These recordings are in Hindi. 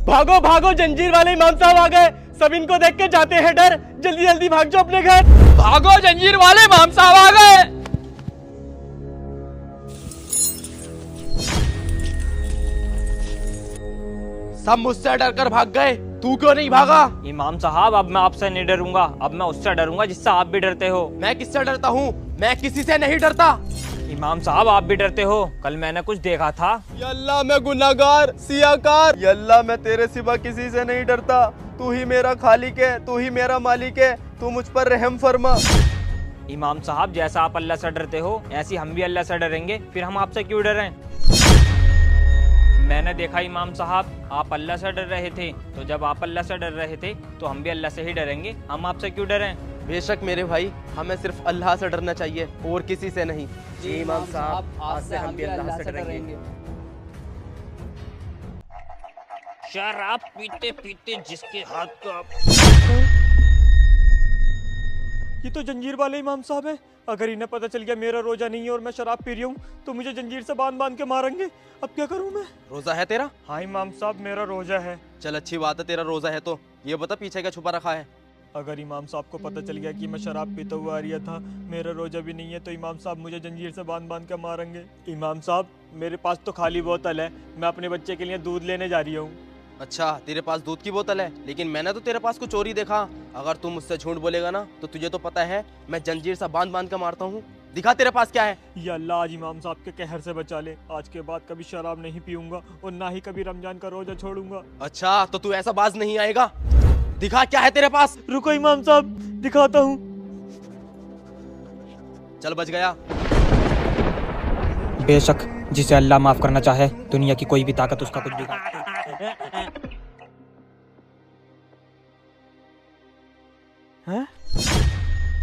भागो भागो, जंजीर वाले इमाम साहब आ गए। सब इनको देख के जाते हैं डर। जल्दी जल्दी भाग जाओ अपने घर। भागो, जंजीर वाले इमाम साहब आ गए। सब मुझसे डर कर भाग गए, तू क्यों नहीं भागा? इमाम साहब, अब मैं आपसे नहीं डरूंगा, अब मैं उससे डरूंगा जिससे आप भी डरते हो। मैं किससे डरता हूँ? मैं किसी से नहीं डरता। इमाम साहब, आप भी डरते हो। कल मैंने कुछ देखा था। या अल्लाह, मैं गुनाहगार सियाकार। या अल्लाह, मैं तेरे सिवा किसी से नहीं डरता। तू ही मेरा खालिक है, तू ही मेरा मालिक है। तू मुझ पर रहम फरमा। इमाम साहब, जैसा आप अल्लाह से डरते हो ऐसे हम भी अल्लाह से डरेंगे, फिर हम आपसे क्यों डरें? मैंने देखा इमाम साहब, आप अल्लाह से डर रहे थे, तो जब आप अल्लाह से डर रहे थे तो हम भी अल्लाह से ही डरेंगे। हम आपसे क्यों डरें? बेशक मेरे भाई, हमें सिर्फ अल्लाह से डरना चाहिए और किसी से नहीं। जी इमाम साहब, आज से हम भी अल्लाह से डरेंगे। शराब पीते पीते जिसके हाथ का। ये तो जंजीर वाले इमाम साहब हैं। अगर इन्हें पता चल गया मेरा रोजा नहीं है और मैं शराब पी रही हूँ तो मुझे जंजीर से बांध बांध के मारेंगे। अब क्या करूँ मैं? रोजा है तेरा? हाँ इमाम साहब, मेरा रोजा है। चल अच्छी बात है, तेरा रोजा है तो ये बता पीछे क्या छुपा रखा है? अगर इमाम साहब को पता चल गया कि मैं शराब पीता हुआ आ रहा था, मेरा रोजा भी नहीं है, तो इमाम साहब मुझे जंजीर से बांध बांध के मारेंगे। इमाम साहब, मेरे पास तो खाली बोतल है, मैं अपने बच्चे के लिए दूध लेने जा रही हूँ। अच्छा, तेरे पास दूध की बोतल है, लेकिन मैंने तो तेरे पास कुछ चोरी देखा। अगर तू मुझसे झूठ बोलेगा ना तो तुझे तो पता है मैं जंजीर से बांध बांध के मारता हूँ। दिखा तेरे पास क्या है। या अल्लाह, आज इमाम साहब के कहर से बचा ले। आज के बाद कभी शराब नहीं पीऊंगा और ना ही कभी रमजान का रोजा छोड़ूंगा। अच्छा, तो तू ऐसा बाज नहीं आएगा। दिखा क्या है तेरे पास। रुको इमाम साहब, दिखाता हूँ। चल, बच गया। बेशक जिसे अल्लाह माफ करना चाहे, दुनिया की कोई भी ताकत उसका कुछ बिगाड़। हैं?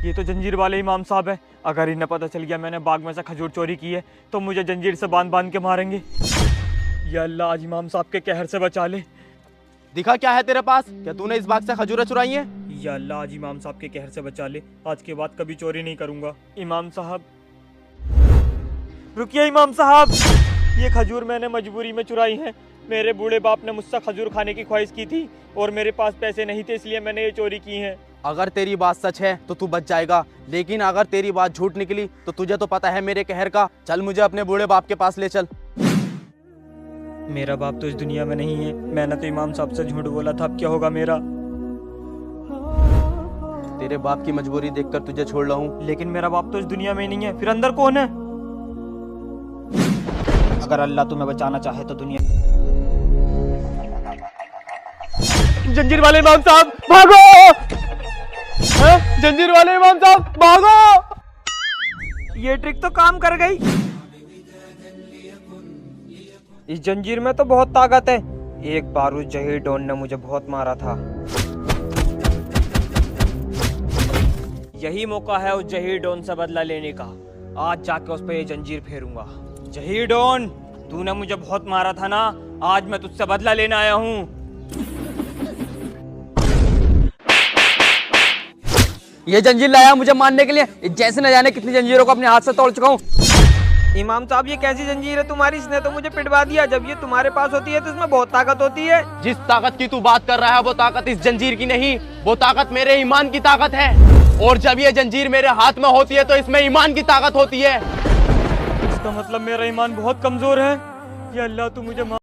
ये तो जंजीर वाले इमाम साहब हैं। अगर इन्हें पता चल गया मैंने बाग में से खजूर चोरी की है तो मुझे जंजीर से बांध बांध के मारेंगे। या अल्लाह, आज इमाम साहब के कहर से बचा ले। दिखा क्या है तेरे पास। क्या तूने इस बाग से खजूरें चुराई हैं? या अल्लाह, आज इमाम साहब के कहर से बचा ले। आज के बाद कभी चोरी नहीं करूंगा। इमाम साहब, रुकिए इमाम साहब, ये खजूर मैंने मजबूरी में चुराई है। मेरे बूढ़े बाप ने मुझसे खजूर खाने की ख्वाहिश की थी और मेरे पास पैसे नहीं थे, इसलिए मैंने ये चोरी की है। अगर तेरी बात सच है तो तू बच जाएगा, लेकिन अगर तेरी बात झूठ निकली तो तुझे तो पता है मेरे कहर का। चल, मुझे अपने बूढ़े बाप के पास ले चल। मेरा बाप तो इस दुनिया में नहीं है। मैंने तो इमाम साहब से झूठ बोला था, अब क्या होगा मेरा? तेरे बाप की मजबूरी देखकर तुझे छोड़ रहा हूँ, लेकिन मेरा बाप तो इस दुनिया में ही नहीं है। फिर अंदर कौन है? अगर अल्लाह तुम्हें बचाना चाहे तो दुनिया। जंजीर वाले इमाम साहब, भागो! जंजीर वाले इमाम साहब, भागो! ये ट्रिक तो काम कर गई। इस जंजीर में तो बहुत ताकत है। एक बार उस जहीर डॉन ने मुझे बहुत मारा था। यही मौका है उस जहीर डॉन से बदला लेने का। आज जाके उस पर ये जंजीर फेरूंगा। जहीर डॉन, तूने मुझे बहुत मारा था ना, आज मैं तुझसे बदला लेने आया हूँ। ये जंजीर लाया मुझे मारने के लिए, जैसे न जाने कितनी जंजीरों को अपने हाथ से तोड़ चुका हूँ। इमाम साहब, ये कैसी जंजीर है तुम्हारी? इसने तो मुझे पिटवा दिया। जब ये तुम्हारे पास होती है तो इसमें बहुत ताकत होती है। जिस ताकत की तू बात कर रहा है वो ताकत इस जंजीर की नहीं, वो ताकत मेरे ईमान की ताकत है। और जब ये जंजीर मेरे हाथ में होती है तो इसमें ईमान की ताकत होती है। इसका मतलब मेरा ईमान बहुत कमजोर है। या अल्लाह, तू मुझे